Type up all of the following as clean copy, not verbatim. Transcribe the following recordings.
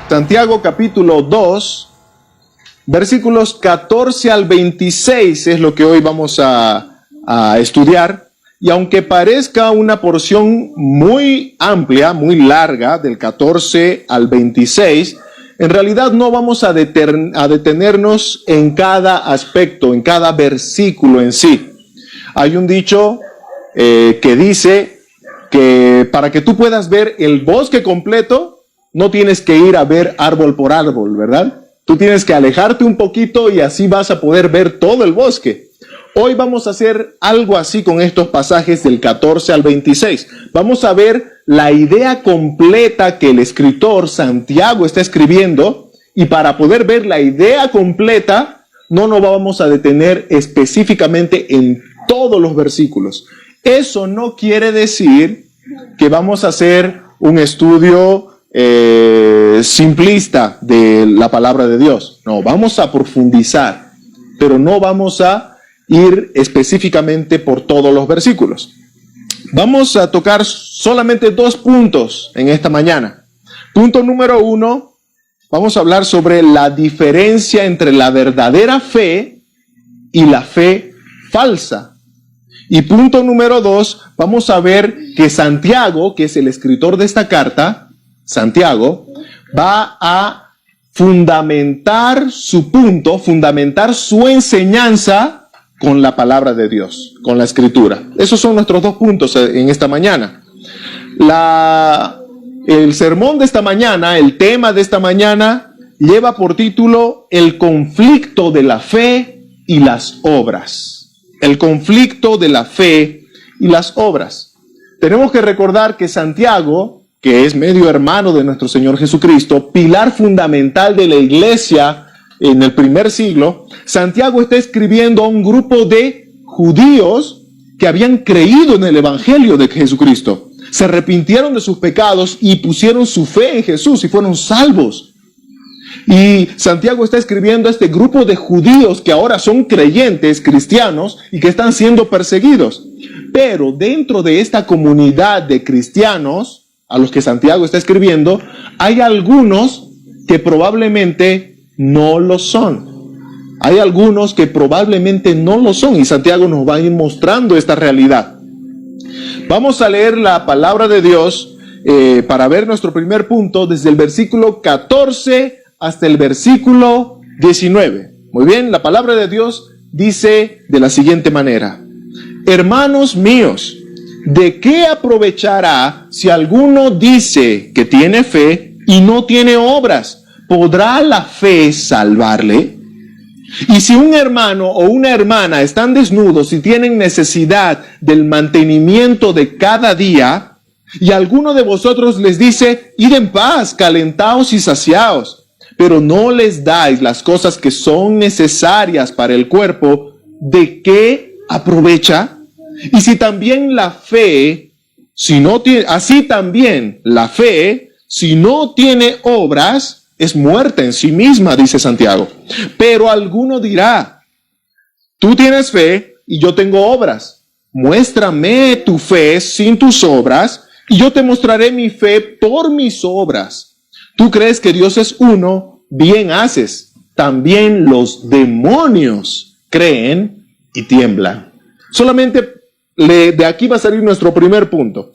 Santiago capítulo 2, versículos 14 al 26 es lo que hoy vamos a estudiar. Y aunque parezca una porción muy amplia, muy larga, del 14 al 26, en realidad no vamos a detenernos en cada aspecto, en cada versículo en sí. Hay un dicho que dice que para que tú puedas ver el bosque completo, no tienes que ir a ver árbol por árbol, ¿verdad? Tú tienes que alejarte un poquito y así vas a poder ver todo el bosque. Hoy vamos a hacer algo así con estos pasajes del 14 al 26. Vamos a ver la idea completa que el escritor Santiago está escribiendo, y para poder ver la idea completa no nos vamos a detener específicamente en todos los versículos. Eso no quiere decir que vamos a hacer un estudio simplista de la palabra de Dios. No, vamos a profundizar, pero no vamos a ir específicamente por todos los versículos. Vamos a tocar solamente 2 puntos en esta mañana. Punto número 1, vamos a hablar sobre la diferencia entre la verdadera fe y la fe falsa. Y punto número 2, vamos a ver que Santiago, que es el escritor de esta carta, Santiago, va a fundamentar su punto, fundamentar su enseñanza con la palabra de Dios, con la escritura. Esos son nuestros 2 puntos en esta mañana. El sermón de esta mañana, el tema de esta mañana, lleva por título el conflicto de la fe y las obras. El conflicto de la fe y las obras. Tenemos que recordar que Santiago, que es medio hermano de nuestro Señor Jesucristo, pilar fundamental de la iglesia en el primer siglo, Santiago está escribiendo a un grupo de judíos que habían creído en el evangelio de Jesucristo. Se arrepintieron de sus pecados y pusieron su fe en Jesús y fueron salvos. Y Santiago está escribiendo a este grupo de judíos que ahora son creyentes, cristianos, y que están siendo perseguidos. Pero dentro de esta comunidad de cristianos a los que Santiago está escribiendo, hay algunos que probablemente no lo son. Hay algunos que probablemente no lo son, y Santiago nos va a ir mostrando esta realidad. Vamos a leer la palabra de Dios para ver nuestro primer punto desde el versículo 14 hasta el versículo 19. Muy bien, la palabra de Dios dice de la siguiente manera: hermanos míos, ¿de qué aprovechará si alguno dice que tiene fe y no tiene obras? ¿Podrá la fe salvarle? Y si un hermano o una hermana están desnudos y tienen necesidad del mantenimiento de cada día, y alguno de vosotros les dice: id en paz, calentaos y saciaos, pero no les dais las cosas que son necesarias para el cuerpo, ¿de qué aprovecha? Y si también la fe, así también la fe, si no tiene obras, es muerta en sí misma, dice Santiago. Pero alguno dirá: tú tienes fe y yo tengo obras. Muéstrame tu fe sin tus obras, y yo te mostraré mi fe por mis obras. Tú crees que Dios es uno, bien haces. También los demonios creen y tiemblan. Solamente de aquí va a salir nuestro primer punto.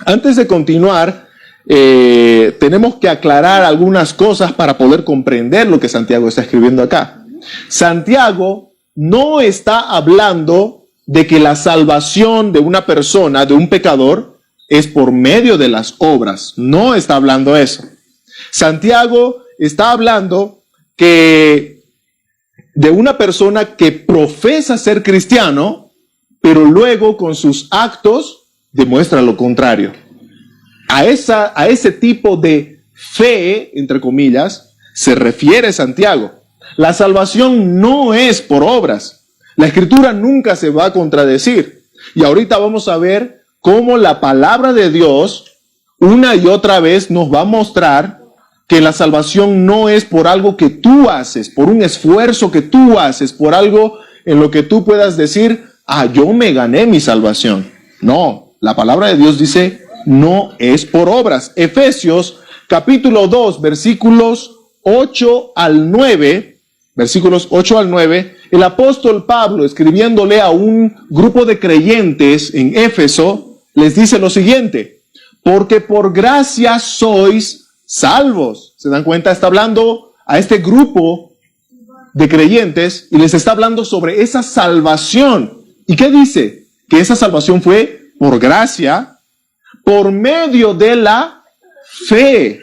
Antes de continuar, tenemos que aclarar algunas cosas para poder comprender lo que Santiago está escribiendo acá. Santiago no está hablando de que la salvación de una persona, de un pecador, es por medio de las obras. No está hablando eso. Santiago está hablando de una persona que profesa ser cristiano, pero luego con sus actos demuestra lo contrario. A ese tipo de fe, entre comillas, se refiere Santiago. La salvación no es por obras. La Escritura nunca se va a contradecir. Y ahorita vamos a ver cómo la palabra de Dios una y otra vez nos va a mostrar que la salvación no es por algo que tú haces, por un esfuerzo que tú haces, por algo en lo que tú puedas decir: yo me gané mi salvación. No, la palabra de Dios dice: no es por obras. Efesios capítulo 2, versículos 8 al 9, el apóstol Pablo, escribiéndole a un grupo de creyentes en Éfeso, les dice lo siguiente: porque por gracia sois salvos. ¿Se dan cuenta? Está hablando a este grupo de creyentes y les está hablando sobre esa salvación. ¿Y qué dice? Que esa salvación fue por gracia, por medio de la fe.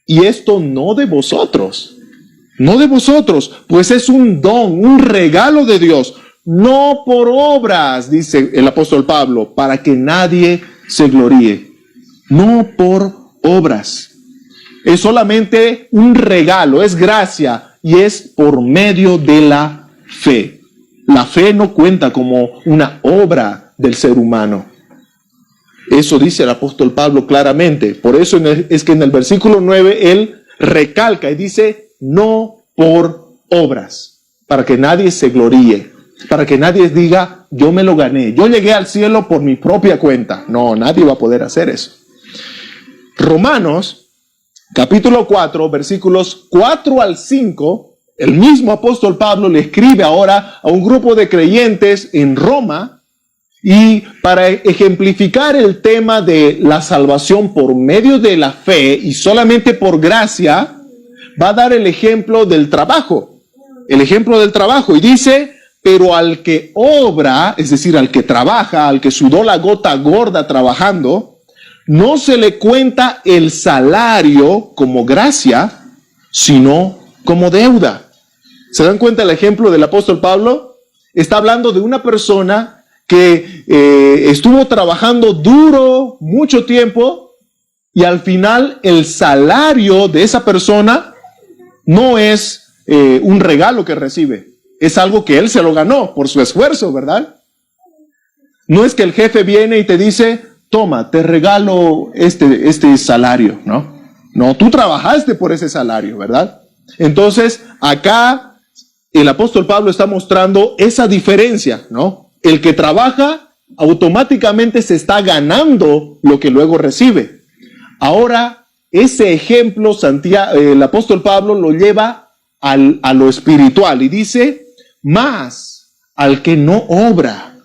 Y esto no de vosotros, pues es un don, un regalo de Dios, no por obras, dice el apóstol Pablo, para que nadie se gloríe. No por obras. Es solamente un regalo, es gracia y es por medio de la fe. La fe no cuenta como una obra del ser humano. Eso dice el apóstol Pablo claramente. Por eso es que en el versículo 9 él recalca y dice: no por obras, para que nadie se gloríe, para que nadie diga: yo me lo gané, yo llegué al cielo por mi propia cuenta. No, nadie va a poder hacer eso. Romanos, capítulo 4, versículos 4 al 5, el mismo apóstol Pablo le escribe ahora a un grupo de creyentes en Roma, y para ejemplificar el tema de la salvación por medio de la fe y solamente por gracia, va a dar el ejemplo del trabajo. Y dice: pero al que obra, es decir, al que trabaja, al que sudó la gota gorda trabajando, no se le cuenta el salario como gracia, sino como deuda. ¿Se dan cuenta el ejemplo del apóstol Pablo? Está hablando de una persona que estuvo trabajando duro mucho tiempo y al final el salario de esa persona no es un regalo que recibe, es algo que él se lo ganó por su esfuerzo, ¿verdad? No es que el jefe viene y te dice: toma, te regalo este salario, ¿no? No, tú trabajaste por ese salario, ¿verdad? Entonces, acá el apóstol Pablo está mostrando esa diferencia, ¿no? El que trabaja automáticamente se está ganando lo que luego recibe. Ahora, ese ejemplo, el apóstol Pablo lo lleva a lo espiritual y dice: más al que no obra,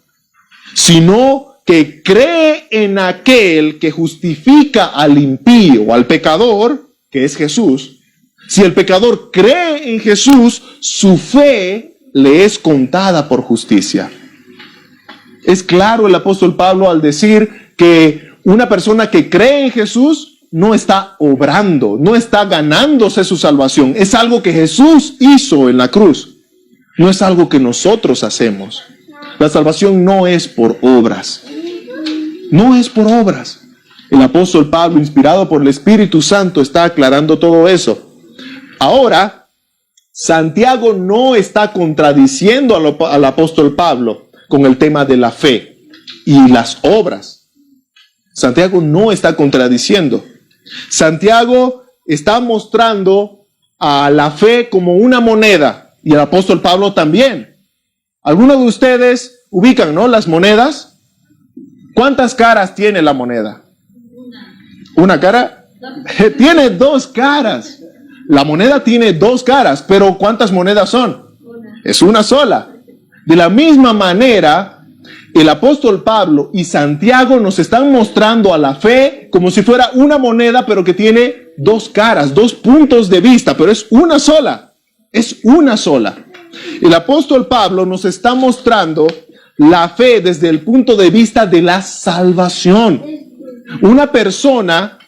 sino que cree en aquel que justifica al impío, al pecador, que es Jesús. Si el pecador cree en Jesús, su fe le es contada por justicia. Es claro el apóstol Pablo al decir que una persona que cree en Jesús no está obrando, no está ganándose su salvación. Es algo que Jesús hizo en la cruz. No es algo que nosotros hacemos. La salvación no es por obras. No es por obras. El apóstol Pablo, inspirado por el Espíritu Santo, está aclarando todo eso. Ahora, Santiago no está contradiciendo al apóstol Pablo con el tema de la fe y las obras. Santiago no está contradiciendo. Santiago está mostrando a la fe como una moneda, y el apóstol Pablo también. Algunos de ustedes ubican, ¿no?, las monedas. ¿Cuántas caras tiene la moneda? ¿Una cara? Tiene dos caras. La moneda tiene dos caras, pero ¿cuántas monedas son? Es una sola. De la misma manera, el apóstol Pablo y Santiago nos están mostrando a la fe como si fuera una moneda, pero que tiene dos caras, dos puntos de vista, pero es una sola. Es una sola. El apóstol Pablo nos está mostrando la fe desde el punto de vista de la salvación. Una persona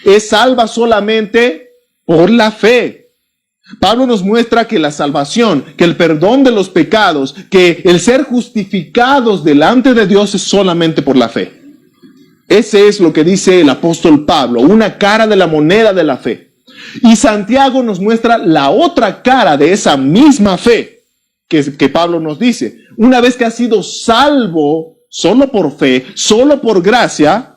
es salva solamente por la fe. Pablo nos muestra que la salvación, que el perdón de los pecados, que el ser justificados delante de Dios es solamente por la fe. Ese es lo que dice el apóstol Pablo, una cara de la moneda de la fe. Y Santiago nos muestra la otra cara de esa misma fe que Pablo nos dice. Una vez que has sido salvo solo por fe, solo por gracia,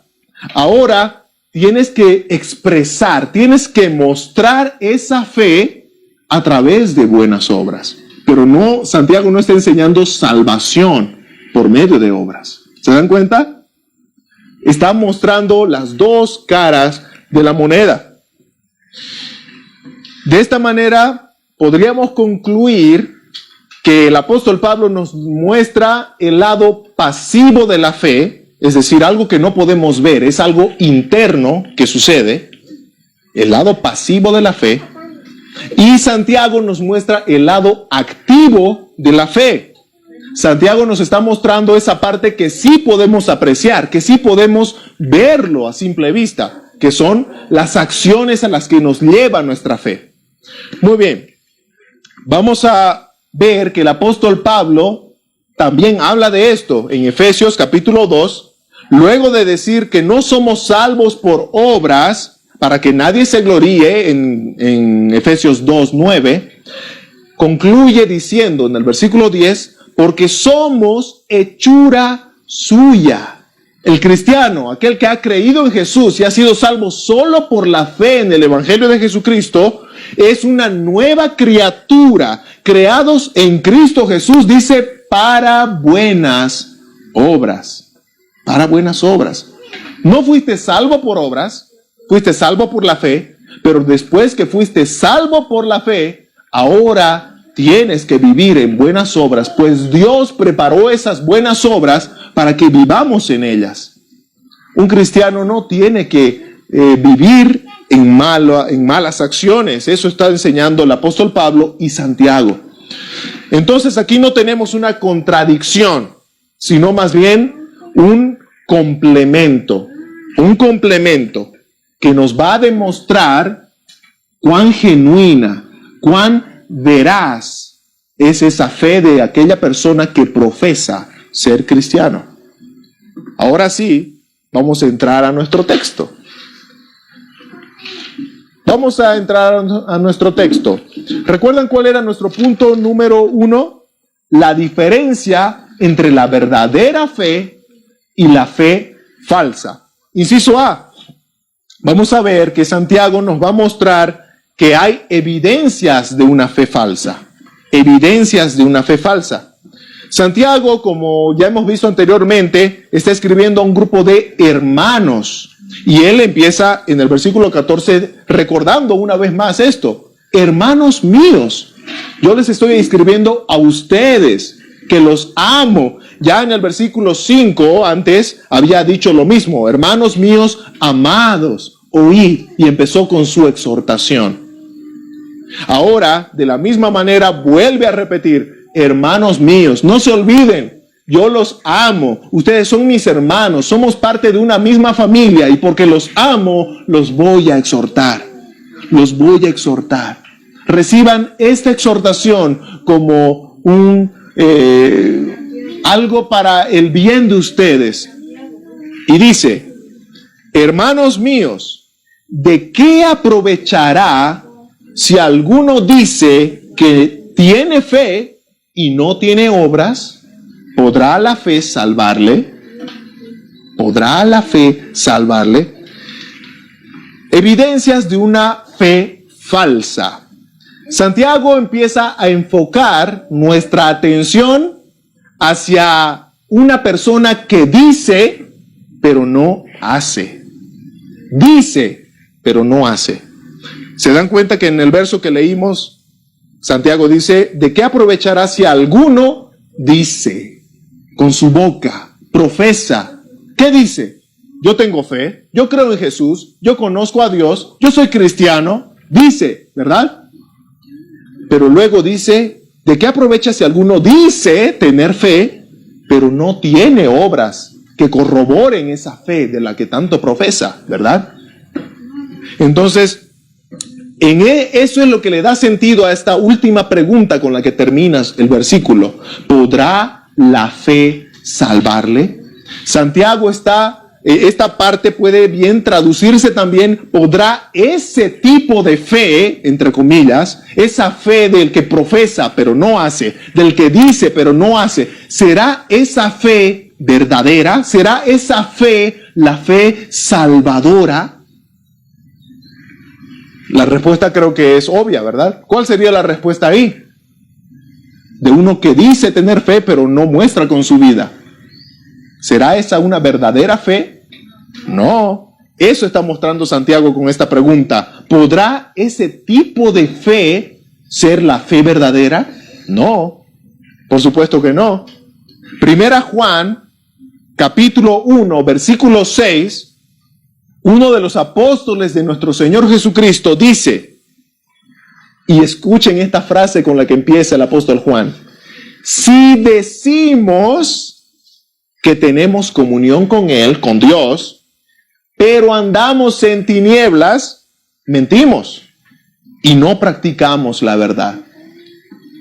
ahora tienes que expresar, tienes que mostrar esa fe a través de buenas obras. Pero no, Santiago no está enseñando salvación por medio de obras. ¿Se dan cuenta? Está mostrando las dos caras de la moneda. De esta manera podríamos concluir que el apóstol Pablo nos muestra el lado pasivo de la fe, es decir, algo que no podemos ver, es algo interno que sucede, el lado pasivo de la fe, y Santiago nos muestra el lado activo de la fe. Santiago nos está mostrando esa parte que sí podemos apreciar, que sí podemos verlo a simple vista, que son las acciones a las que nos lleva nuestra fe. Muy bien, vamos a ver que el apóstol Pablo también habla de esto en Efesios capítulo 2, luego de decir que no somos salvos por obras, para que nadie se gloríe en Efesios 2:9, concluye diciendo en el versículo 10, porque somos hechura suya. El cristiano, aquel que ha creído en Jesús y ha sido salvo solo por la fe en el Evangelio de Jesucristo, es una nueva criatura, creados en Cristo Jesús, dice, para buenas obras. Para buenas obras. No fuiste salvo por obras, fuiste salvo por la fe, pero después que fuiste salvo por la fe, ahora tienes que vivir en buenas obras, pues Dios preparó esas buenas obras para que vivamos en ellas. Un cristiano no tiene que vivir en malas acciones. Eso está enseñando el apóstol Pablo y Santiago. Entonces aquí no tenemos una contradicción, sino más bien un complemento que nos va a demostrar cuán genuina, cuán veraz es esa fe de aquella persona que profesa ser cristiano. Ahora sí, vamos a entrar a nuestro texto. Vamos a entrar a nuestro texto. ¿Recuerdan cuál era nuestro punto número 1? La diferencia entre la verdadera fe y la fe falsa. Inciso A. Vamos a ver que Santiago nos va a mostrar que hay evidencias de una fe falsa. Evidencias de una fe falsa. Santiago, como ya hemos visto anteriormente, está escribiendo a un grupo de hermanos. Y él empieza en el versículo 14 recordando una vez más esto. Hermanos míos, yo les estoy escribiendo a ustedes, que los amo. Ya en el versículo 5 antes había dicho lo mismo. Hermanos míos, amados, oíd. Y empezó con su exhortación. Ahora, de la misma manera, vuelve a repetir, hermanos míos, no se olviden, yo los amo, ustedes son mis hermanos, somos parte de una misma familia y porque los amo, los voy a exhortar, Reciban esta exhortación como algo para el bien de ustedes. Y dice, hermanos míos, ¿de qué aprovechará si alguno dice que tiene fe y no tiene obras? ¿Podrá la fe salvarle? ¿Podrá la fe salvarle? Evidencias de una fe falsa. Santiago empieza a enfocar nuestra atención hacia una persona que dice, pero no hace. Dice, pero no hace. ¿Se dan cuenta que en el verso que leímos, Santiago dice, ¿de qué aprovechará si alguno dice con su boca, profesa? ¿Qué dice? Yo tengo fe, yo creo en Jesús, yo conozco a Dios, yo soy cristiano. Dice, ¿verdad? Pero luego dice, ¿de qué aprovecha si alguno dice tener fe, pero no tiene obras que corroboren esa fe de la que tanto profesa, ¿verdad? Entonces, eso es lo que le da sentido a esta última pregunta con la que terminas el versículo. ¿Podrá la fe salvarle? Santiago esta parte puede bien traducirse también, ¿podrá ese tipo de fe, entre comillas, esa fe del que profesa pero no hace, del que dice pero no hace, será esa fe verdadera? ¿Será esa fe la fe salvadora? La respuesta creo que es obvia, ¿verdad? ¿Cuál sería la respuesta ahí? De uno que dice tener fe, pero no muestra con su vida. ¿Será esa una verdadera fe? No. Eso está mostrando Santiago con esta pregunta. ¿Podrá ese tipo de fe ser la fe verdadera? No, por supuesto que no. Primera Juan, capítulo 1, versículo 6, uno de los apóstoles de nuestro Señor Jesucristo dice, y escuchen esta frase con la que empieza el apóstol Juan: si decimos que tenemos comunión con Él, con Dios, pero andamos en tinieblas, mentimos y no practicamos la verdad.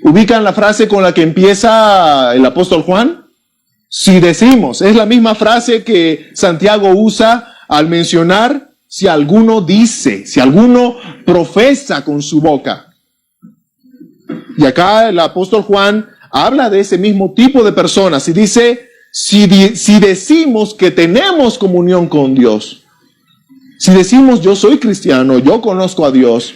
¿Ubican la frase con la que empieza el apóstol Juan? Si decimos, es la misma frase que Santiago usa al mencionar si alguno dice, si alguno profesa con su boca. Y acá el apóstol Juan habla de ese mismo tipo de personas y dice, si decimos que tenemos comunión con Dios, si decimos yo soy cristiano, yo conozco a Dios,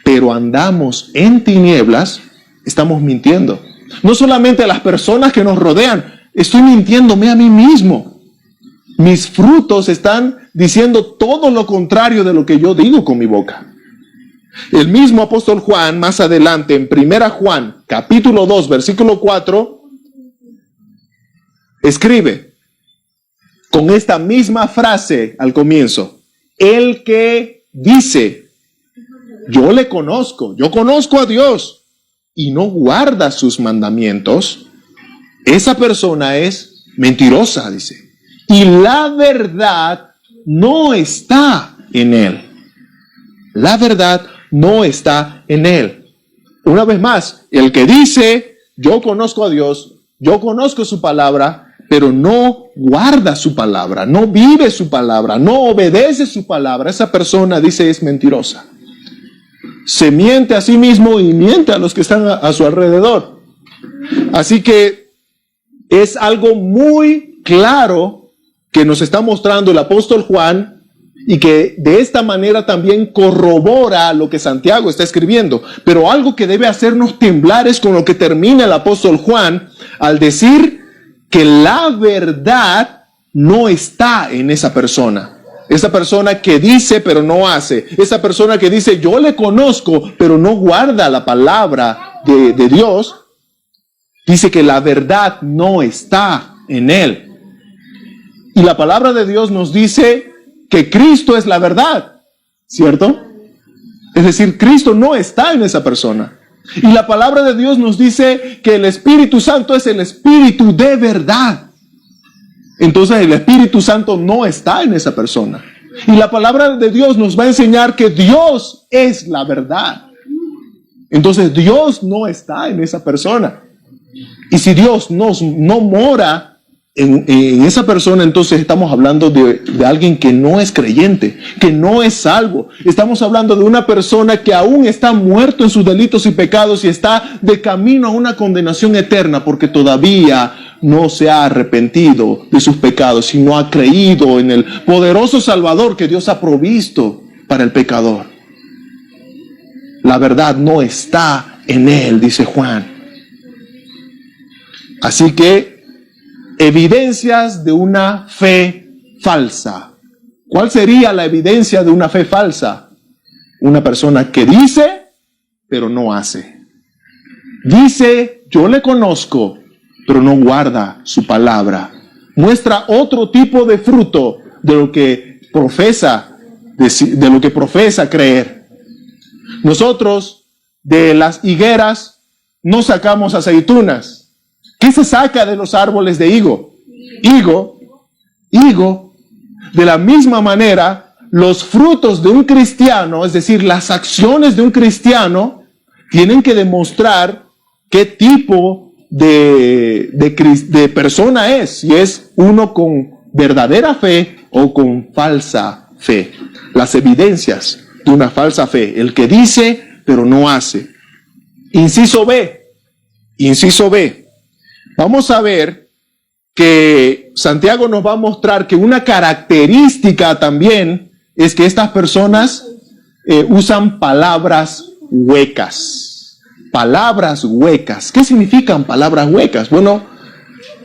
pero andamos en tinieblas, estamos mintiendo. No solamente a las personas que nos rodean, estoy mintiéndome a mí mismo. Mis frutos están diciendo todo lo contrario de lo que yo digo con mi boca. El mismo apóstol Juan, más adelante, en 1 Juan, capítulo 2, versículo 4, escribe con esta misma frase al comienzo: el que dice, yo le conozco, yo conozco a Dios, y no guarda sus mandamientos, esa persona es mentirosa, dice, y la verdad no está en él. La verdad no está en él. Una vez más, el que dice, yo conozco a Dios, yo conozco su palabra, pero no guarda su palabra, no vive su palabra, no obedece su palabra, esa persona, dice, es mentirosa. Se miente a sí mismo y miente a los que están a su alrededor. Así que es algo muy claro que nos está mostrando el apóstol Juan, y que de esta manera también corrobora lo que Santiago está escribiendo. Pero algo que debe hacernos temblar es con lo que termina el apóstol Juan al decir que la verdad no está en esa persona. Esa persona que dice pero no hace. Esa persona que dice yo le conozco pero no guarda la palabra de Dios. Dice que la verdad no está en él. Y la palabra de Dios nos dice que Cristo es la verdad, ¿cierto? Es decir, Cristo no está en esa persona. Y la palabra de Dios nos dice que el Espíritu Santo es el Espíritu de verdad. Entonces el Espíritu Santo no está en esa persona. Y la palabra de Dios nos va a enseñar que Dios es la verdad. Entonces Dios no está en esa persona. Y si Dios no mora en esa persona, entonces estamos hablando de alguien que no es creyente, que no es salvo. Estamos hablando de una persona que aún está muerto en sus delitos y pecados y está de camino a una condenación eterna porque todavía no se ha arrepentido de sus pecados y no ha creído en el poderoso Salvador que Dios ha provisto para el pecador. La verdad no está en él, dice Juan. Así que evidencias de una fe falsa. ¿Cuál sería la evidencia de una fe falsa? Una persona que dice, pero no hace. Dice, yo le conozco, pero no guarda su palabra. Muestra otro tipo de fruto de lo que profesa, de lo que profesa creer. Nosotros de las higueras no sacamos aceitunas. ¿Qué se saca de los árboles de higo? Higo. De la misma manera, los frutos de un cristiano, es decir, las acciones de un cristiano, tienen que demostrar qué tipo de persona es. Si es uno con verdadera fe o con falsa fe. Las evidencias de una falsa fe. El que dice, pero no hace. Inciso B. Vamos a ver que Santiago nos va a mostrar que una característica también es que estas personas usan palabras huecas. Palabras huecas. ¿Qué significan palabras huecas? Bueno,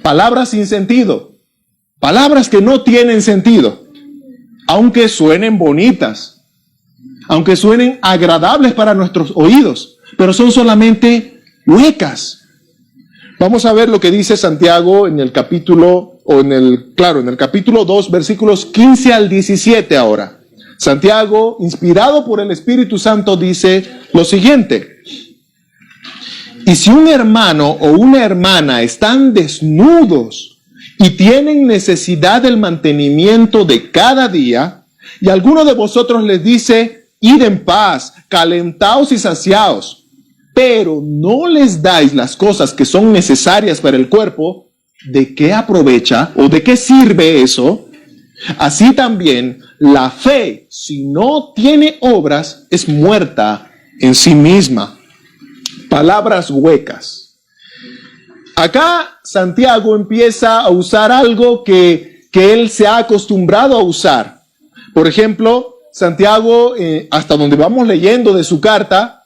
palabras sin sentido. Palabras que no tienen sentido. aunque suenen bonitas, aunque suenen agradables para nuestros oídos, pero son solamente huecas. Vamos a ver lo que dice Santiago en el capítulo, en el capítulo 2, versículos 15 al 17 ahora. Santiago, inspirado por el Espíritu Santo, dice lo siguiente: y si un hermano o una hermana están desnudos y tienen necesidad del mantenimiento de cada día, y alguno de vosotros les dice, id en paz, calentaos y saciaos, pero no les dais las cosas que son necesarias para el cuerpo, ¿de qué aprovecha o de qué sirve eso? Así también la fe, si no tiene obras, es muerta en sí misma. Palabras huecas. Acá Santiago empieza a usar algo que él se ha acostumbrado a usar. Por ejemplo, Santiago, hasta donde vamos leyendo de su carta,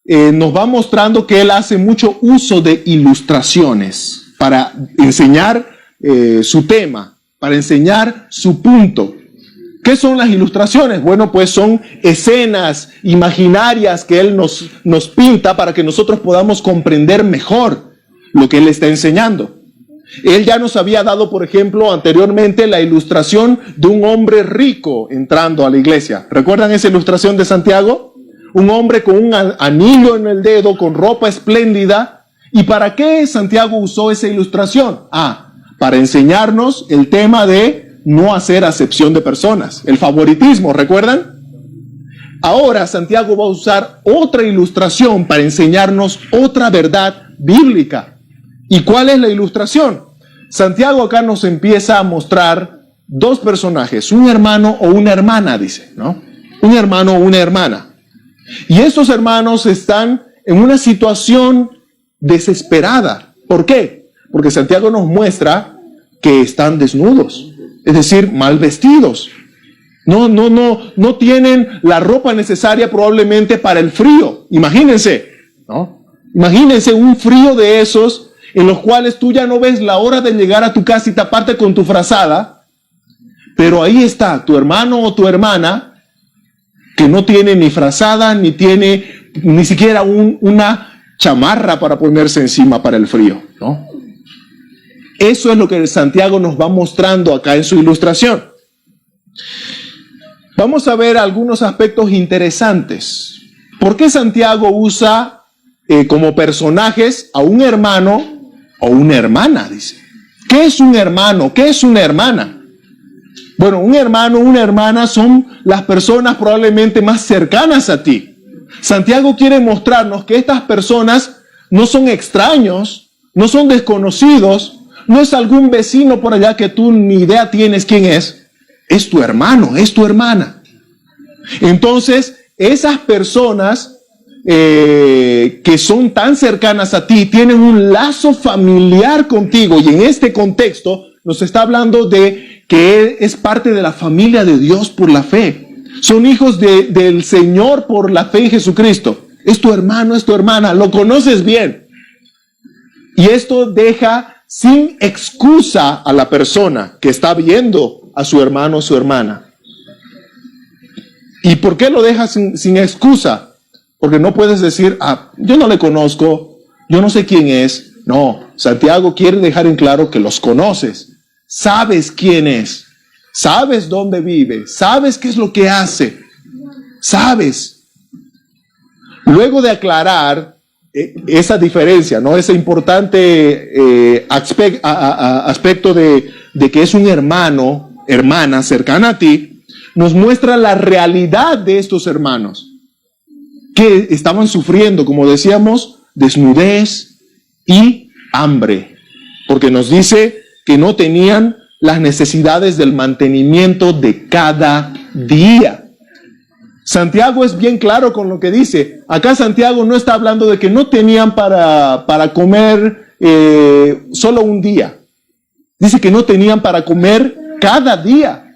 nos va mostrando que él hace mucho uso de ilustraciones para enseñar su tema, para enseñar su punto. ¿Qué son las ilustraciones? Bueno, pues son escenas imaginarias que él nos pinta para que nosotros podamos comprender mejor lo que él está enseñando. Él ya nos había dado, por ejemplo, anteriormente la ilustración de un hombre rico entrando a la iglesia. ¿Recuerdan esa ilustración de Santiago? Un hombre con un anillo en el dedo, con ropa espléndida. ¿Y para qué Santiago usó esa ilustración? Para enseñarnos el tema de no hacer acepción de personas, el favoritismo, ¿recuerdan? Ahora Santiago va a usar otra ilustración para enseñarnos otra verdad bíblica. ¿Y cuál es la ilustración? Santiago acá nos empieza a mostrar dos personajes, un hermano o una hermana, dice, ¿no? Un hermano o una hermana. Y estos hermanos están en una situación desesperada. ¿Por qué? Porque Santiago nos muestra que están desnudos. Es decir, mal vestidos. No tienen la ropa necesaria probablemente para el frío. Imagínense, ¿no? Imagínense un frío de esos en los cuales tú ya no ves la hora de llegar a tu casa y taparte con tu frazada, pero ahí está tu hermano o tu hermana que no tiene ni frazada, ni tiene ni siquiera una chamarra para ponerse encima para el frío, ¿no? Eso es lo que Santiago nos va mostrando acá en su ilustración. Vamos a ver algunos aspectos interesantes. ¿Por qué Santiago usa como personajes a un hermano o una hermana? Dice. ¿Qué es un hermano? ¿Qué es una hermana? Bueno, un hermano o una hermana son las personas probablemente más cercanas a ti. Santiago quiere mostrarnos que estas personas no son extraños, no son desconocidos, no es algún vecino por allá que tú ni idea tienes quién es tu hermano, es tu hermana. Entonces, esas personas que son tan cercanas a ti tienen un lazo familiar contigo, y en este contexto nos está hablando de que es parte de la familia de Dios por la fe. Son hijos del Señor por la fe en Jesucristo. Es tu hermano, es tu hermana, lo conoces bien. Y esto deja sin excusa a la persona que está viendo a su hermano o su hermana. ¿Y por qué lo deja sin excusa? Porque no puedes decir, yo no le conozco, yo no sé quién es. No, Santiago quiere dejar en claro que los conoces, sabes quién es, sabes dónde vive, sabes qué es lo que hace, sabes. Luego de aclarar esa diferencia, ¿no? Ese importante aspecto de que es un hermano, hermana cercana a ti, nos muestra la realidad de estos hermanos que estaban sufriendo, como decíamos, desnudez y hambre, porque nos dice que no tenían las necesidades del mantenimiento de cada día. Santiago es bien claro con lo que dice. Acá Santiago no está hablando de que no tenían para comer solo un día. Dice que no tenían para comer cada día.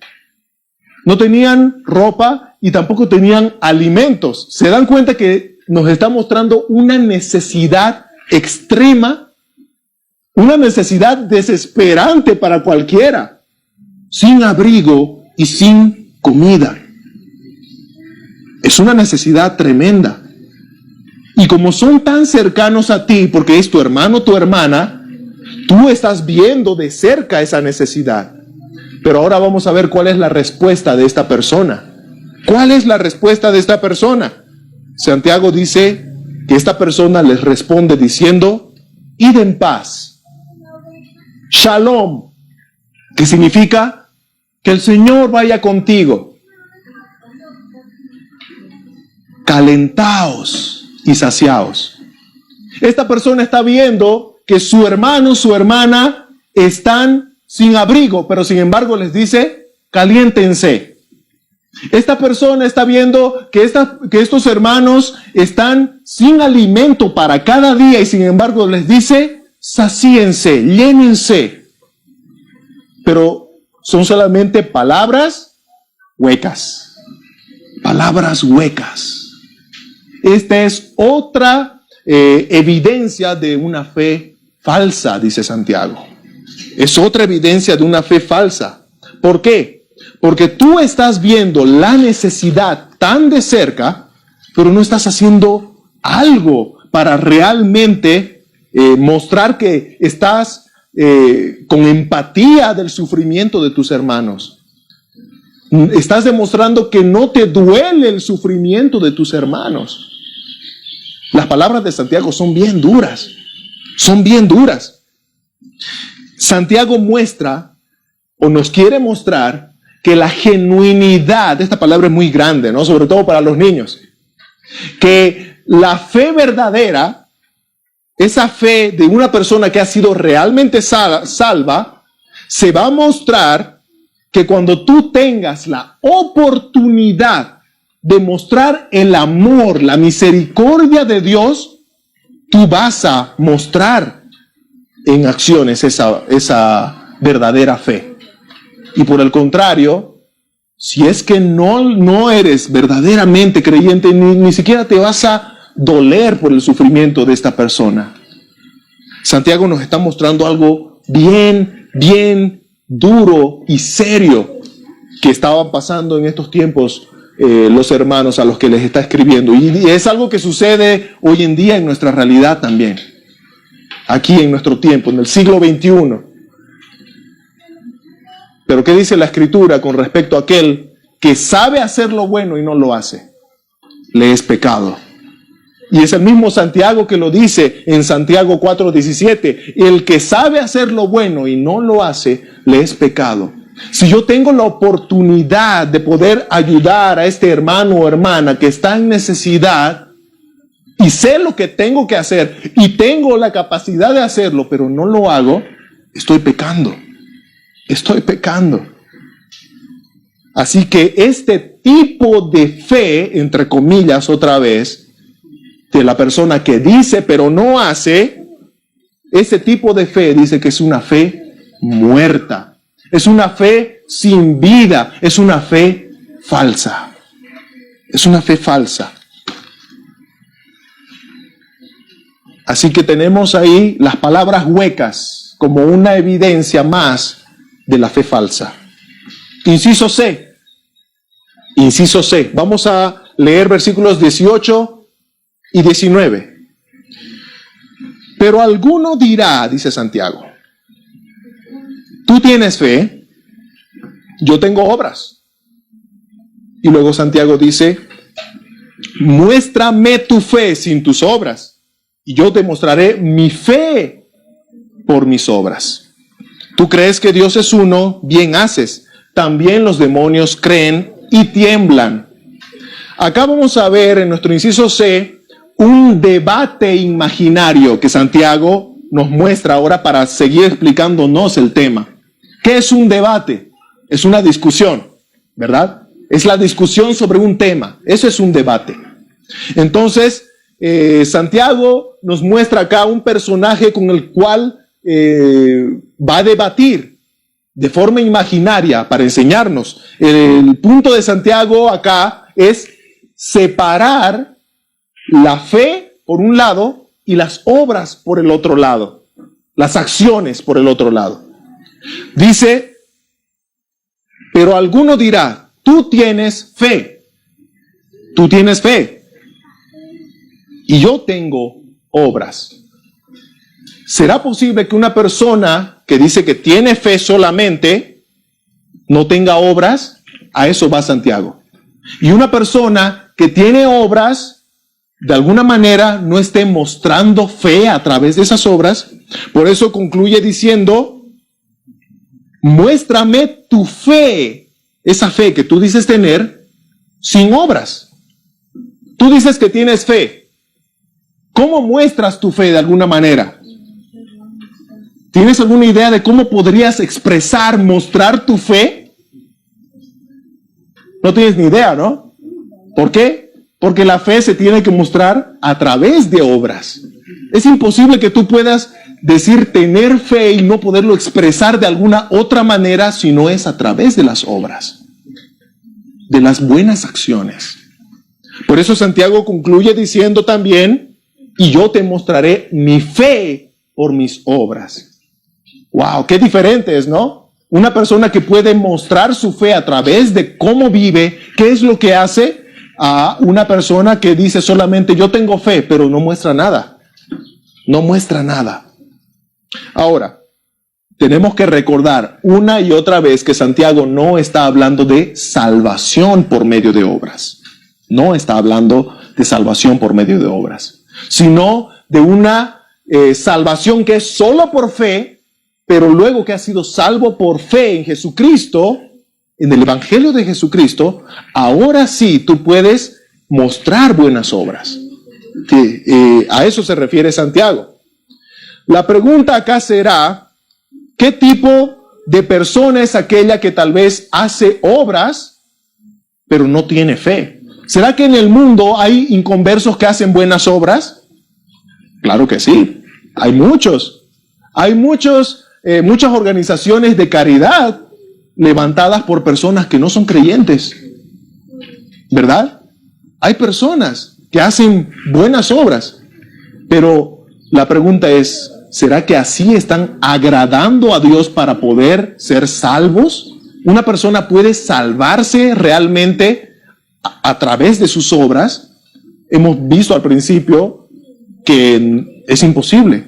No tenían ropa y tampoco tenían alimentos. ¿Se dan cuenta que nos está mostrando una necesidad extrema? Una necesidad desesperante para cualquiera. Sin abrigo y sin comida. Es una necesidad tremenda. Y como son tan cercanos a ti, porque es tu hermano, tu hermana, tú estás viendo de cerca esa necesidad. Pero ahora vamos a ver cuál es la respuesta de esta persona. ¿Cuál es la respuesta de esta persona? Santiago dice que esta persona les responde diciendo, id en paz. Shalom, que significa que el Señor vaya contigo. Calentaos y saciaos. Esta persona está viendo que su hermano, su hermana están sin abrigo, pero sin embargo les dice, caliéntense. Esta persona está viendo que estos hermanos están sin alimento para cada día y sin embargo les dice, sacíense, llénense. Pero son solamente palabras huecas. Palabras huecas. Esta es otra evidencia de una fe falsa, dice Santiago. Es otra evidencia de una fe falsa. ¿Por qué? Porque tú estás viendo la necesidad tan de cerca, pero no estás haciendo algo para realmente mostrar que estás con empatía del sufrimiento de tus hermanos. Estás demostrando que no te duele el sufrimiento de tus hermanos. Las palabras de Santiago son bien duras. Son bien duras. Santiago muestra, o nos quiere mostrar, que la genuinidad, esta palabra es muy grande, ¿no? Sobre todo para los niños. Que la fe verdadera, esa fe de una persona que ha sido realmente salva, se va a mostrar que cuando tú tengas la oportunidad de mostrar el amor, la misericordia de Dios, tú vas a mostrar en acciones esa verdadera fe. Y por el contrario, si es que no eres verdaderamente creyente, ni siquiera te vas a doler por el sufrimiento de esta persona. Santiago nos está mostrando algo bien duro y serio que estaban pasando en estos tiempos los hermanos a los que les está escribiendo. Y es algo que sucede hoy en día en nuestra realidad también. Aquí en nuestro tiempo, en el siglo XXI. Pero ¿qué dice la Escritura con respecto a aquel que sabe hacer lo bueno y no lo hace? Le es pecado. Y es el mismo Santiago que lo dice en Santiago 4:17. El que sabe hacer lo bueno y no lo hace, le es pecado. Si yo tengo la oportunidad de poder ayudar a este hermano o hermana que está en necesidad y sé lo que tengo que hacer y tengo la capacidad de hacerlo, pero no lo hago, estoy pecando. Estoy pecando. Así que este tipo de fe, entre comillas otra vez, de la persona que dice pero no hace, ese tipo de fe dice que es una fe muerta. Es una fe sin vida. Es una fe falsa. Es una fe falsa. Así que tenemos ahí las palabras huecas como una evidencia más de la fe falsa. Inciso C. Inciso C. Vamos a leer versículos 18 y 19. Pero alguno dirá, dice Santiago, tú tienes fe, yo tengo obras. Y luego Santiago dice, muéstrame tu fe sin tus obras, y yo te mostraré mi fe por mis obras. Tú crees que Dios es uno, bien haces. También los demonios creen y tiemblan. Acá vamos a ver en nuestro inciso C un debate imaginario que Santiago nos muestra ahora para seguir explicándonos el tema. ¿Qué es un debate? Es una discusión, ¿verdad? Es la discusión sobre un tema. Eso es un debate. Entonces, Santiago nos muestra acá un personaje con el cual va a debatir de forma imaginaria para enseñarnos. El punto de Santiago acá es separar la fe por un lado y las obras por el otro lado, las acciones por el otro lado. Dice, pero alguno dirá, tú tienes fe. Tú tienes fe. Y yo tengo obras. ¿Será posible que una persona que dice que tiene fe solamente no tenga obras? A eso va Santiago. Y una persona que tiene obras, de alguna manera no esté mostrando fe a través de esas obras. Por eso concluye diciendo, muéstrame tu fe, esa fe que tú dices tener, sin obras. Tú dices que tienes fe. ¿Cómo muestras tu fe de alguna manera? ¿Tienes alguna idea de cómo podrías expresar, mostrar tu fe? No tienes ni idea, ¿no? ¿Por qué? Porque la fe se tiene que mostrar a través de obras. Es imposible que tú puedas decir tener fe y no poderlo expresar de alguna otra manera si no es a través de las obras, de las buenas acciones. Por eso Santiago concluye diciendo también, y yo te mostraré mi fe por mis obras. ¡Wow! ¡Qué diferente es!, ¿no? Una persona que puede mostrar su fe a través de cómo vive, qué es lo que hace, a una persona que dice solamente yo tengo fe, pero no muestra nada. No muestra nada. Ahora, tenemos que recordar una y otra vez que Santiago no está hablando de salvación por medio de obras. No está hablando de salvación por medio de obras, sino de una salvación que es solo por fe, pero luego que has sido salvo por fe en Jesucristo, en el Evangelio de Jesucristo, ahora sí tú puedes mostrar buenas obras. A eso se refiere Santiago. La pregunta acá será, ¿qué tipo de persona es aquella que tal vez hace obras, pero no tiene fe? ¿Será que en el mundo hay inconversos que hacen buenas obras? Claro que sí, hay muchos. Hay muchas organizaciones de caridad levantadas por personas que no son creyentes, ¿verdad? Hay personas que hacen buenas obras, pero la pregunta es, ¿será que así están agradando a Dios para poder ser salvos? ¿Una persona puede salvarse realmente a través de sus obras? Hemos visto al principio que es imposible.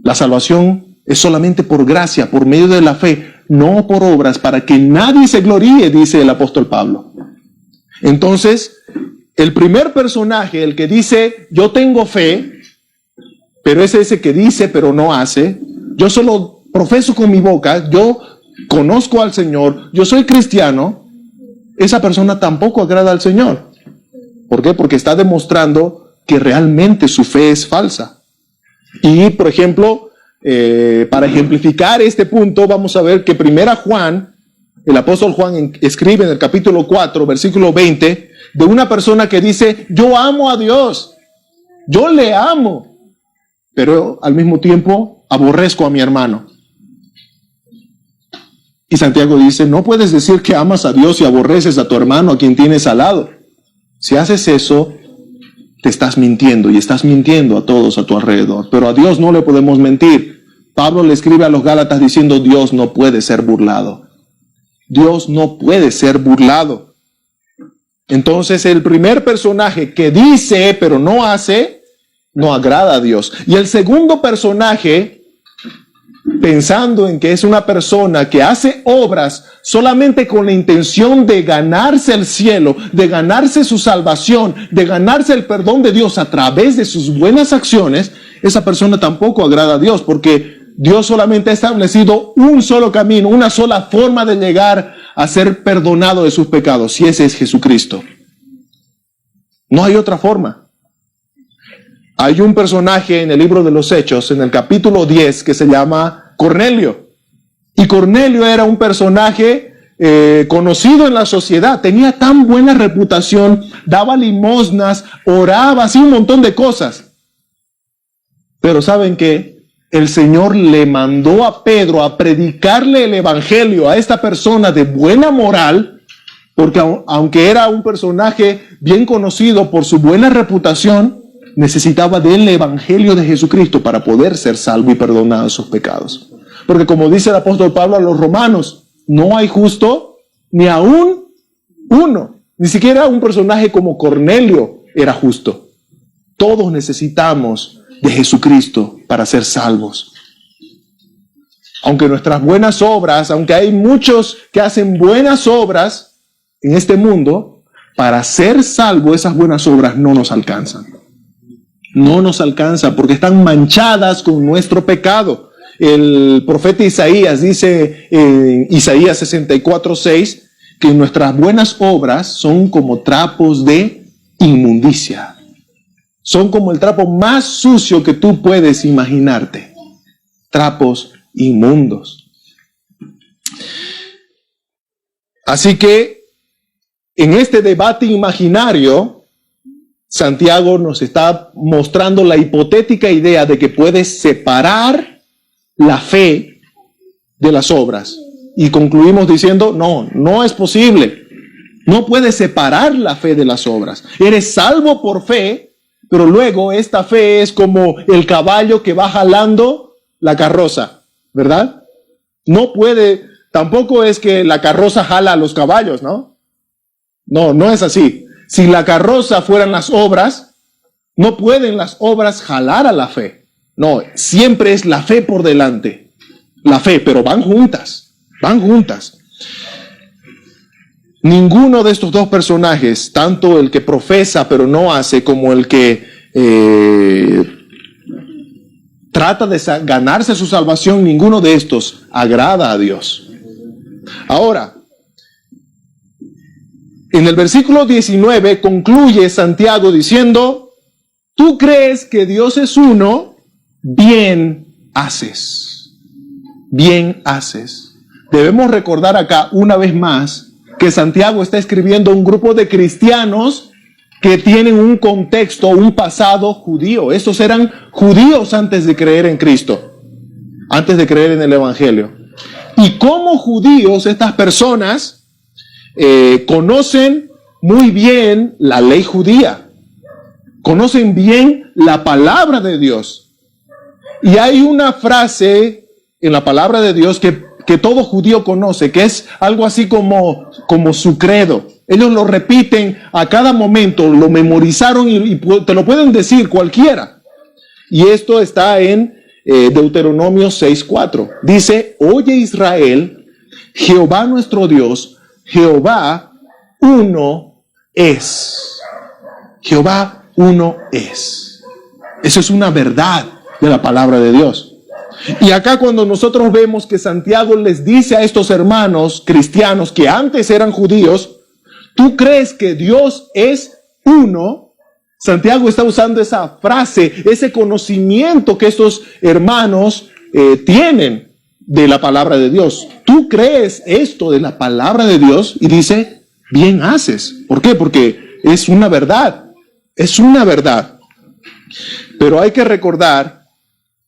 La salvación es solamente por gracia, por medio de la fe, no por obras, para que nadie se gloríe, dice el apóstol Pablo. Entonces, el primer personaje, el que dice, yo tengo fe, pero es ese que dice, pero no hace, yo solo profeso con mi boca, yo conozco al Señor, yo soy cristiano, esa persona tampoco agrada al Señor. ¿Por qué? Porque está demostrando que realmente su fe es falsa. Y, por ejemplo, para ejemplificar este punto, vamos a ver que primera Juan, el apóstol Juan escribe en el capítulo 4, versículo 20, de una persona que dice, yo amo a Dios, yo le amo, pero al mismo tiempo aborrezco a mi hermano. Y Santiago dice, no puedes decir que amas a Dios y aborreces a tu hermano, a quien tienes al lado. Si haces eso, te estás mintiendo y estás mintiendo a todos a tu alrededor. Pero a Dios no le podemos mentir. Pablo le escribe a los Gálatas diciendo, Dios no puede ser burlado. Dios no puede ser burlado. Entonces el primer personaje que dice pero no hace, no agrada a Dios. Y el segundo personaje, pensando en que es una persona que hace obras solamente con la intención de ganarse el cielo, de ganarse su salvación, de ganarse el perdón de Dios a través de sus buenas acciones, esa persona tampoco agrada a Dios, porque Dios solamente ha establecido un solo camino, una sola forma de llegar a ser perdonado de sus pecados, y ese es Jesucristo. No hay otra forma. Hay un personaje en el libro de los Hechos, en el capítulo 10, que se llama Cornelio. Y Cornelio era un personaje conocido en la sociedad. Tenía tan buena reputación, daba limosnas, oraba, hacía un montón de cosas. Pero ¿saben qué? El Señor le mandó a Pedro a predicarle el evangelio a esta persona de buena moral, porque aunque era un personaje bien conocido por su buena reputación, necesitaba del evangelio de Jesucristo para poder ser salvo y perdonado de sus pecados. Porque como dice el apóstol Pablo a los romanos, no hay justo ni aún Uno. Ni siquiera un personaje como Cornelio era justo. Todos necesitamos de Jesucristo para ser salvos. Aunque nuestras buenas obras, aunque hay muchos que hacen buenas obras en este mundo, para ser salvos esas buenas obras no nos alcanzan. No nos alcanzan porque están manchadas con nuestro pecado. El profeta Isaías dice en Isaías 64:6 que nuestras buenas obras son como trapos de inmundicia. Son como el trapo más sucio que tú puedes imaginarte. Trapos inmundos. Así que en este debate imaginario, Santiago nos está mostrando la hipotética idea de que puedes separar la fe de las obras. Y concluimos diciendo, no es posible. No puedes separar la fe de las obras. Eres salvo por fe, pero luego esta fe es como el caballo que va jalando la carroza, ¿verdad? No puede, tampoco es que la carroza jala a los caballos, ¿no? No es así. Si la carroza fueran las obras, no pueden las obras jalar a la fe. No, siempre es la fe por delante. La fe, pero van juntas. Ninguno de estos dos personajes, tanto el que profesa pero no hace, como el que trata de ganarse su salvación, ninguno de estos agrada a Dios. Ahora, en el versículo 19 concluye Santiago diciendo, tú crees que Dios es uno, bien haces. Bien haces. Debemos recordar acá una vez más que Santiago está escribiendo a un grupo de cristianos que tienen un contexto, un pasado judío. Estos eran judíos antes de creer en Cristo, antes de creer en el Evangelio. Y como judíos, estas personas conocen muy bien la ley judía, conocen bien la palabra de Dios. Y hay una frase en la palabra de Dios que todo judío conoce, que es algo así como su credo. Ellos lo repiten a cada momento, lo memorizaron y te lo pueden decir cualquiera. Y esto está en Deuteronomio 6:4. Dice, oye Israel, Jehová nuestro Dios, Jehová uno es. Jehová uno es. Eso es una verdad de la palabra de Dios. Y acá cuando nosotros vemos que Santiago les dice a estos hermanos cristianos que antes eran judíos, ¿tú crees que Dios es uno? Santiago está usando esa frase, ese conocimiento que estos hermanos tienen de la palabra de Dios. ¿Tú crees esto de la palabra de Dios? Y dice, bien haces. ¿Por qué? Porque es una verdad. Es una verdad. Pero hay que recordar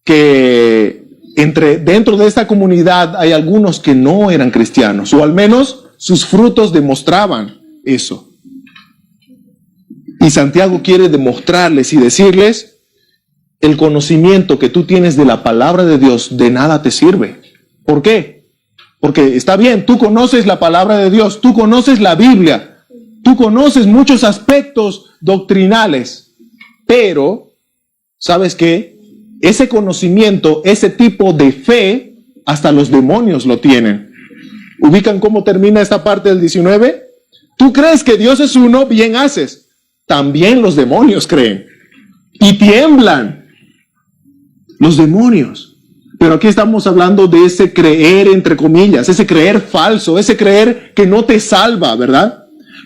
que dentro de esta comunidad hay algunos que no eran cristianos, o al menos sus frutos demostraban eso. Y Santiago quiere demostrarles y decirles, el conocimiento que tú tienes de la palabra de Dios de nada te sirve. ¿Por qué? Porque está bien, tú conoces la palabra de Dios, tú conoces la Biblia, tú conoces muchos aspectos doctrinales, pero, ¿sabes qué? Ese conocimiento, ese tipo de fe, hasta los demonios lo tienen. ¿Ubican cómo termina esta parte del 19? Tú crees que Dios es uno, bien haces. También los demonios creen. Y tiemblan. Los demonios. Pero aquí estamos hablando de ese creer, entre comillas, ese creer falso, ese creer que no te salva, ¿verdad?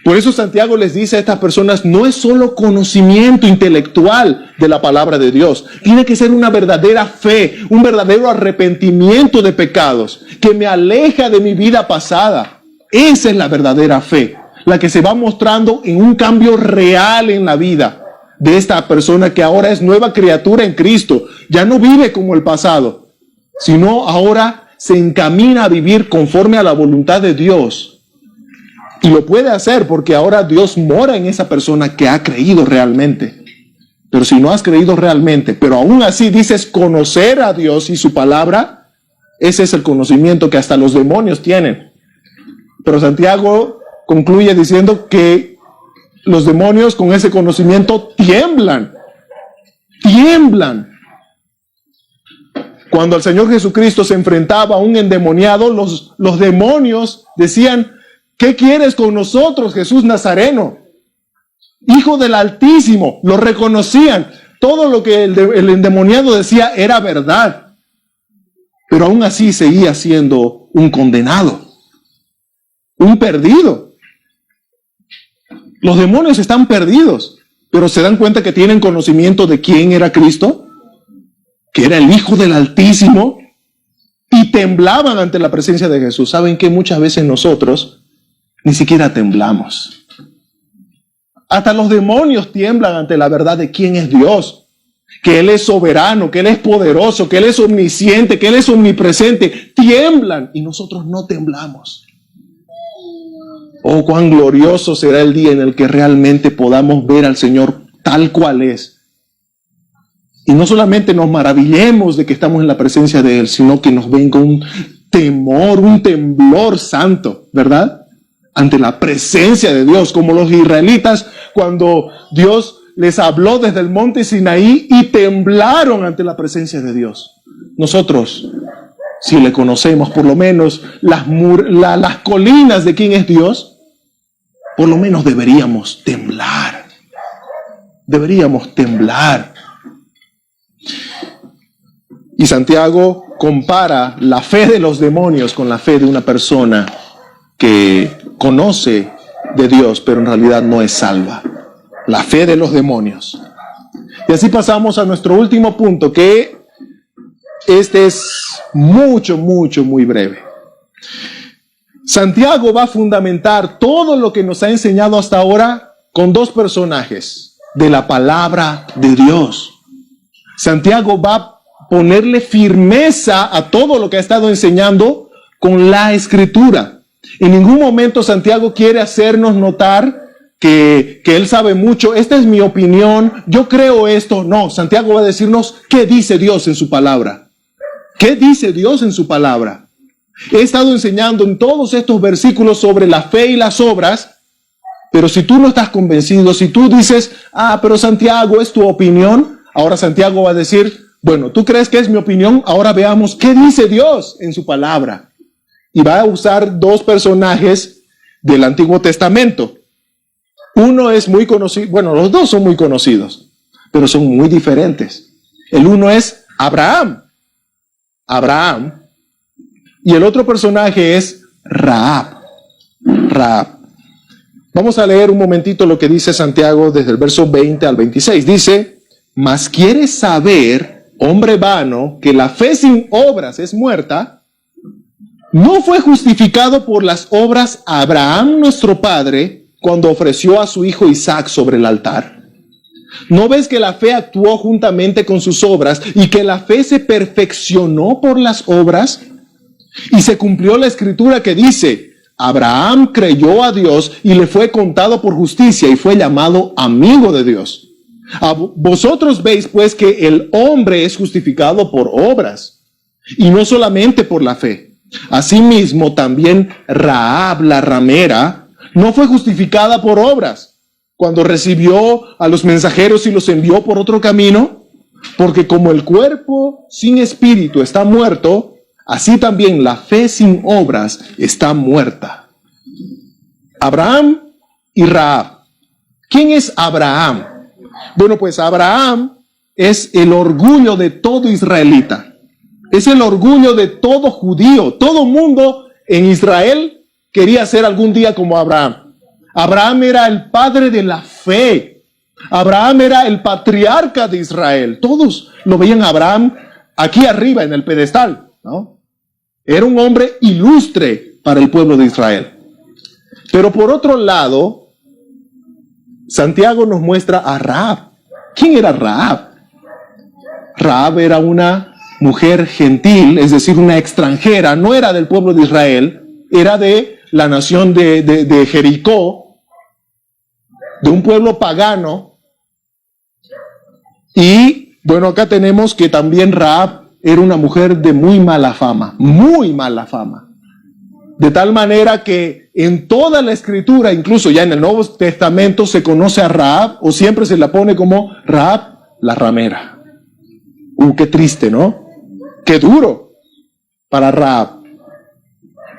Por eso Santiago les dice a estas personas, no es solo conocimiento intelectual de la palabra de Dios. Tiene que ser una verdadera fe, un verdadero arrepentimiento de pecados, que me aleja de mi vida pasada. Esa es la verdadera fe, la que se va mostrando en un cambio real en la vida de esta persona que ahora es nueva criatura en Cristo. Ya no vive como el pasado, sino ahora se encamina a vivir conforme a la voluntad de Dios. Y lo puede hacer porque ahora Dios mora en esa persona que ha creído realmente. Pero si no has creído realmente, pero aún así dices conocer a Dios y su palabra, ese es el conocimiento que hasta los demonios tienen. Pero Santiago concluye diciendo que los demonios con ese conocimiento tiemblan. Tiemblan. Cuando el Señor Jesucristo se enfrentaba a un endemoniado, los demonios decían: ¿qué quieres con nosotros, Jesús Nazareno? Hijo del Altísimo. Lo reconocían. Todo lo que el endemoniado decía era verdad. Pero aún así seguía siendo un condenado, un perdido. Los demonios están perdidos, pero se dan cuenta que tienen conocimiento de quién era Cristo, que era el Hijo del Altísimo, y temblaban ante la presencia de Jesús. ¿Saben que muchas veces nosotros ni siquiera temblamos? Hasta los demonios tiemblan ante la verdad de quién es Dios, que Él es soberano, que Él es poderoso, que Él es omnisciente, que Él es omnipresente. Tiemblan y nosotros no temblamos. Oh, cuán glorioso será el día en el que realmente podamos ver al Señor tal cual es. Y no solamente nos maravillemos de que estamos en la presencia de Él, sino que nos venga un temor, un temblor santo, ¿verdad? Ante la presencia de Dios, como los israelitas cuando Dios les habló desde el monte Sinaí y temblaron ante la presencia de Dios. Nosotros, si le conocemos por lo menos las colinas de quién es Dios, por lo menos deberíamos temblar. Deberíamos temblar. Y Santiago compara la fe de los demonios con la fe de una persona que conoce de Dios, pero en realidad no es salva. La fe de los demonios. Y así pasamos a nuestro último punto, que este es muy breve. Santiago va a fundamentar todo lo que nos ha enseñado hasta ahora con dos personajes de la palabra de Dios. Santiago va a ponerle firmeza a todo lo que ha estado enseñando con la Escritura. En ningún momento Santiago quiere hacernos notar que él sabe mucho. Esta es mi opinión, yo creo esto. No, Santiago va a decirnos qué dice Dios en su palabra. ¿Qué dice Dios en su palabra? He estado enseñando en todos estos versículos sobre la fe y las obras, pero si tú no estás convencido, si tú dices, pero Santiago, es tu opinión, ahora Santiago va a decir, bueno, tú crees que es mi opinión, ahora veamos qué dice Dios en su palabra. Y va a usar dos personajes del Antiguo Testamento. Uno es muy conocido, bueno, los dos son muy conocidos, pero son muy diferentes. El uno es Abraham. Y el otro personaje es Rahab. Vamos a leer un momentito lo que dice Santiago desde el verso 20 al 26. Dice: mas quieres saber, hombre vano, que la fe sin obras es muerta. ¿No fue justificado por las obras Abraham nuestro padre cuando ofreció a su hijo Isaac sobre el altar? ¿No ves que la fe actuó juntamente con sus obras y que la fe se perfeccionó por las obras? Y se cumplió la escritura que dice: Abraham creyó a Dios y le fue contado por justicia y fue llamado amigo de Dios. Vosotros veis pues que el hombre es justificado por obras y no solamente por la fe. Asimismo también Rahab la ramera no fue justificada por obras cuando recibió a los mensajeros y los envió por otro camino, porque como el cuerpo sin espíritu está muerto, así también la fe sin obras está muerta. Abraham y Rahab. ¿Quién es Abraham? Bueno, pues Abraham es el orgullo de todo israelita. Es el orgullo de todo judío. Todo mundo en Israel quería ser algún día como Abraham. Abraham era el padre de la fe. Abraham era el patriarca de Israel. Todos lo veían a Abraham aquí arriba en el pedestal, ¿no? Era un hombre ilustre para el pueblo de Israel. Pero por otro lado, Santiago nos muestra a Rahab. ¿Quién era Rahab? Rahab era una mujer gentil, es decir, una extranjera. No era del pueblo de Israel, era de la nación de Jericó, de un pueblo pagano. Y bueno, acá tenemos que también Rahab era una mujer de muy mala fama, muy mala fama. De tal manera que en toda la Escritura, incluso ya en el Nuevo Testamento, se conoce a Rahab, o siempre se la pone como Rahab la ramera. Qué triste, ¿no? Qué duro para Rahab.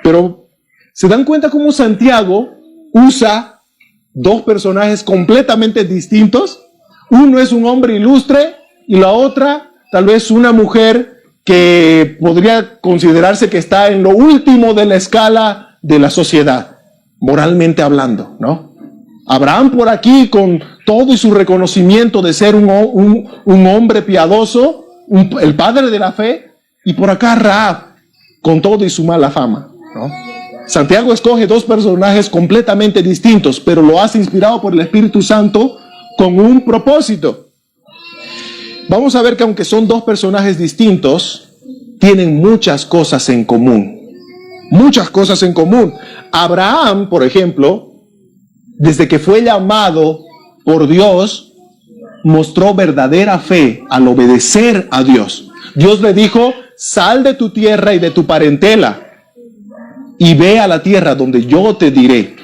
Pero ¿se dan cuenta cómo Santiago usa dos personajes completamente distintos? Uno es un hombre ilustre y la otra tal vez una mujer que podría considerarse que está en lo último de la escala de la sociedad, moralmente hablando, ¿no? Abraham por aquí con todo y su reconocimiento de ser un hombre piadoso, el padre de la fe, y por acá Rahab con todo y su mala fama, ¿no? Santiago escoge dos personajes completamente distintos, pero lo hace inspirado por el Espíritu Santo con un propósito. Vamos a ver que aunque son dos personajes distintos, tienen muchas cosas en común. Muchas cosas en común. Abraham, por ejemplo, desde que fue llamado por Dios, mostró verdadera fe al obedecer a Dios. Dios le dijo, sal de tu tierra y de tu parentela y ve a la tierra donde yo te diré.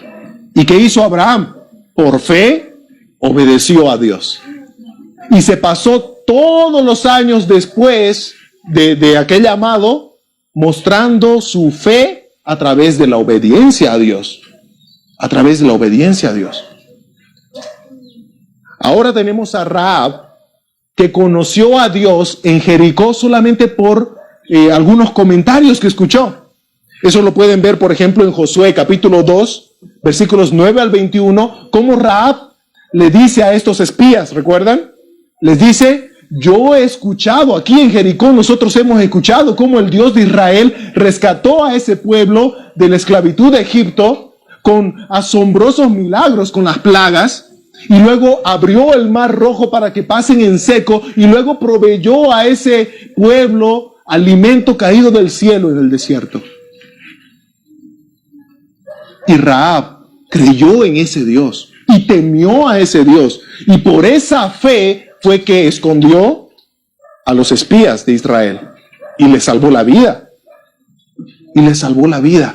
¿Y qué hizo Abraham? Por fe, obedeció a Dios. Y se pasó todos los años después de aquel llamado, mostrando su fe a través de la obediencia a Dios. A través de la obediencia a Dios. Ahora tenemos a Rahab, que conoció a Dios en Jericó solamente por algunos comentarios que escuchó. Eso lo pueden ver, por ejemplo, en Josué capítulo 2, versículos 9 al 21, cómo Rahab le dice a estos espías, ¿recuerdan? Les dice, yo he escuchado, aquí en Jericó nosotros hemos escuchado cómo el Dios de Israel rescató a ese pueblo de la esclavitud de Egipto con asombrosos milagros, con las plagas, y luego abrió el mar rojo para que pasen en seco, y luego proveyó a ese pueblo alimento caído del cielo en el desierto. Y Rahab creyó en ese Dios y temió a ese Dios, y por esa fe fue que escondió a los espías de Israel y les salvó la vida. Y les salvó la vida.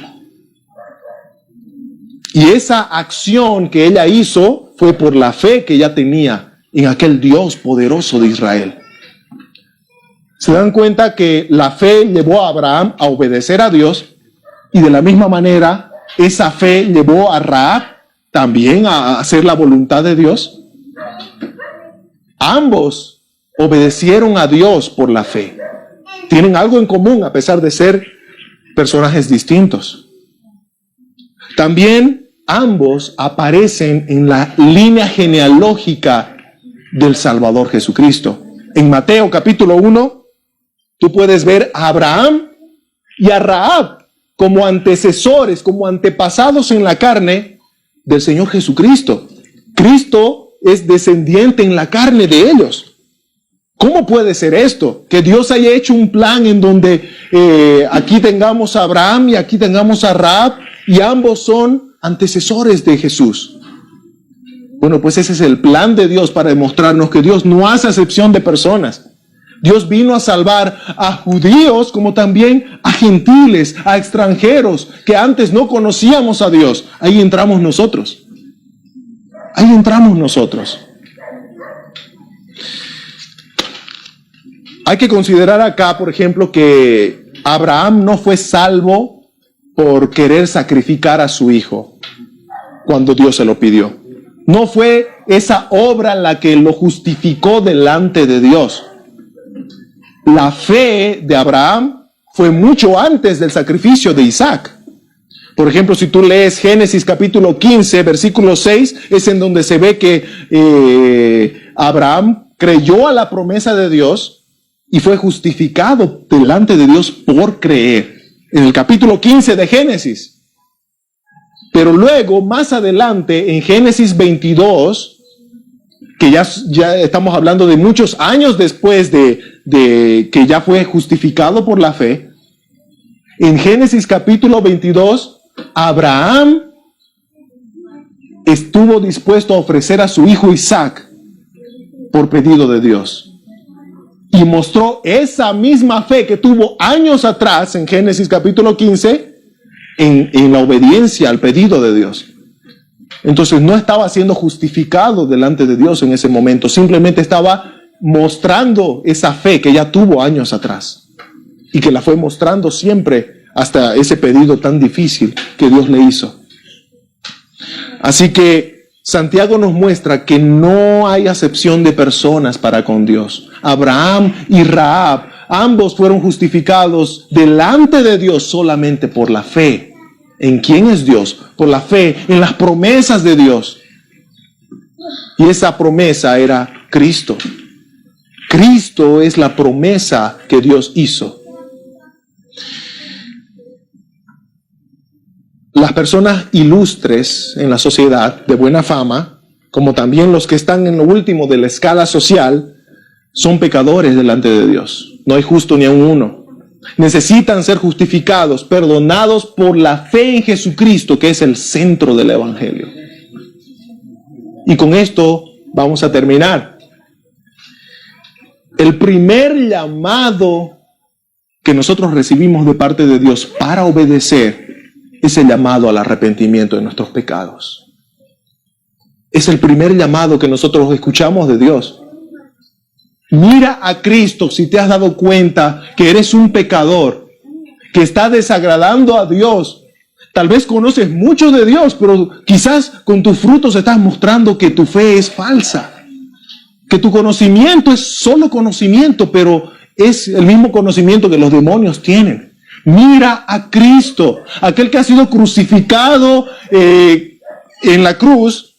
Y esa acción que ella hizo fue por la fe que ella tenía en aquel Dios poderoso de Israel. Se dan cuenta que la fe llevó a Abraham a obedecer a Dios, y de la misma manera esa fe llevó a Rahab también a hacer la voluntad de Dios. Ambos obedecieron a Dios por la fe. Tienen algo en común a pesar de ser personajes distintos. También ambos aparecen en la línea genealógica del Salvador Jesucristo. En Mateo capítulo 1, tú puedes ver a Abraham y a Rahab como antecesores, como antepasados en la carne del Señor Jesucristo. Cristo es descendiente en la carne de ellos. ¿Cómo puede ser esto? Que Dios haya hecho un plan en donde aquí tengamos a Abraham y aquí tengamos a Rahab, y ambos son antecesores de Jesús. Bueno, pues ese es el plan de Dios para demostrarnos que Dios no hace acepción de personas. Dios vino a salvar a judíos como también a gentiles, a extranjeros que antes no conocíamos a Dios. Ahí entramos nosotros. Ahí entramos nosotros. Hay que considerar acá, por ejemplo, que Abraham no fue salvo por querer sacrificar a su hijo cuando Dios se lo pidió. No fue esa obra la que lo justificó delante de Dios. La fe de Abraham fue mucho antes del sacrificio de Isaac. Por ejemplo, si tú lees Génesis capítulo 15, versículo 6, es en donde se ve que Abraham creyó a la promesa de Dios y fue justificado delante de Dios por creer. En el capítulo 15 de Génesis. Pero luego, más adelante, en Génesis 22, que ya estamos hablando de muchos años después de que ya fue justificado por la fe, en Génesis capítulo 22, Abraham estuvo dispuesto a ofrecer a su hijo Isaac por pedido de Dios. Y mostró esa misma fe que tuvo años atrás en Génesis capítulo 15 en la obediencia al pedido de Dios. Entonces no estaba siendo justificado delante de Dios en ese momento, simplemente estaba mostrando esa fe que ya tuvo años atrás y que la fue mostrando siempre hasta ese pedido tan difícil que Dios le hizo. Así que Santiago nos muestra que no hay acepción de personas para con Dios. Abraham y Rahab, ambos fueron justificados delante de Dios solamente por la fe. ¿En quién es Dios? Por la fe en las promesas de Dios. Y esa promesa era Cristo. Cristo es la promesa que Dios hizo. Las personas ilustres en la sociedad, de buena fama, como también los que están en lo último de la escala social, son pecadores delante de Dios. No hay justo ni aun uno. Necesitan ser justificados, perdonados por la fe en Jesucristo, que es el centro del Evangelio. Y con esto vamos a terminar. El primer llamado que nosotros recibimos de parte de Dios para obedecer es el llamado al arrepentimiento de nuestros pecados. Es el primer llamado que nosotros escuchamos de Dios. Mira a Cristo si te has dado cuenta que eres un pecador, que está desagradando a Dios. Tal vez conoces mucho de Dios, pero quizás con tus frutos estás mostrando que tu fe es falsa. Que tu conocimiento es solo conocimiento, pero es el mismo conocimiento que los demonios tienen. Mira a Cristo, aquel que ha sido crucificado en la cruz,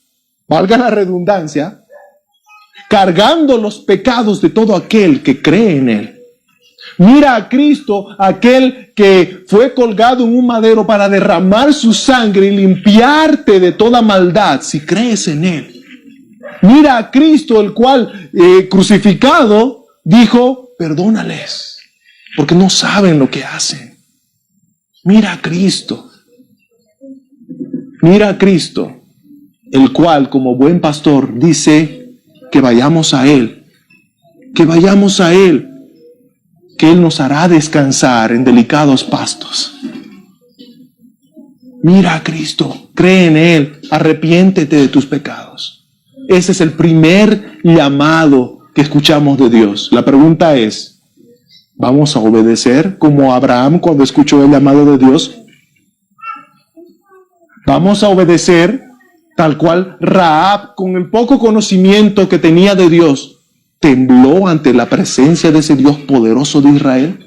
valga la redundancia, cargando los pecados de todo aquel que cree en Él. Mira a Cristo, aquel que fue colgado en un madero para derramar su sangre y limpiarte de toda maldad si crees en Él. Mira a Cristo, el cual crucificado dijo, perdónales, porque no saben lo que hacen. Mira a Cristo. Mira a Cristo, el cual como buen pastor dice que vayamos a Él, que vayamos a Él, que Él nos hará descansar en delicados pastos. Mira a Cristo, cree en Él, arrepiéntete de tus pecados. Ese es el primer llamado que escuchamos de Dios. La pregunta es, ¿vamos a obedecer como Abraham cuando escuchó el llamado de Dios? ¿Vamos a obedecer tal cual Rahab, con el poco conocimiento que tenía de Dios, tembló ante la presencia de ese Dios poderoso de Israel?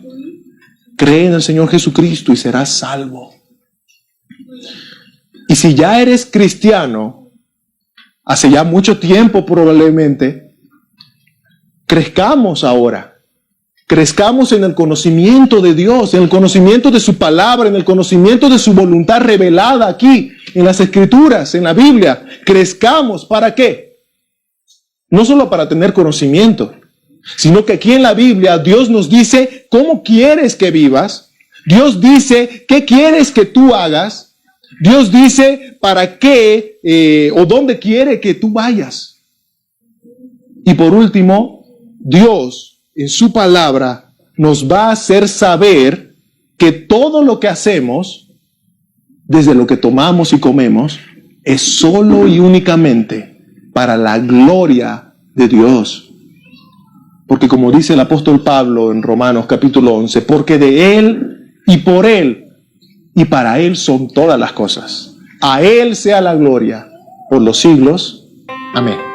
Cree en el Señor Jesucristo y serás salvo. Y si ya eres cristiano, hace ya mucho tiempo probablemente, crezcamos ahora. Crezcamos en el conocimiento de Dios, en el conocimiento de su palabra, en el conocimiento de su voluntad revelada aquí, en las Escrituras, en la Biblia. Crezcamos, ¿para qué? No solo para tener conocimiento, sino que aquí en la Biblia Dios nos dice cómo quieres que vivas. Dios dice qué quieres que tú hagas. Dios dice para qué o dónde quiere que tú vayas. Y por último, Dios en su palabra nos va a hacer saber que todo lo que hacemos, desde lo que tomamos y comemos, es solo y únicamente para la gloria de Dios. Porque como dice el apóstol Pablo en Romanos capítulo 11, porque de Él y por Él y para Él son todas las cosas. A Él sea la gloria por los siglos. Amén.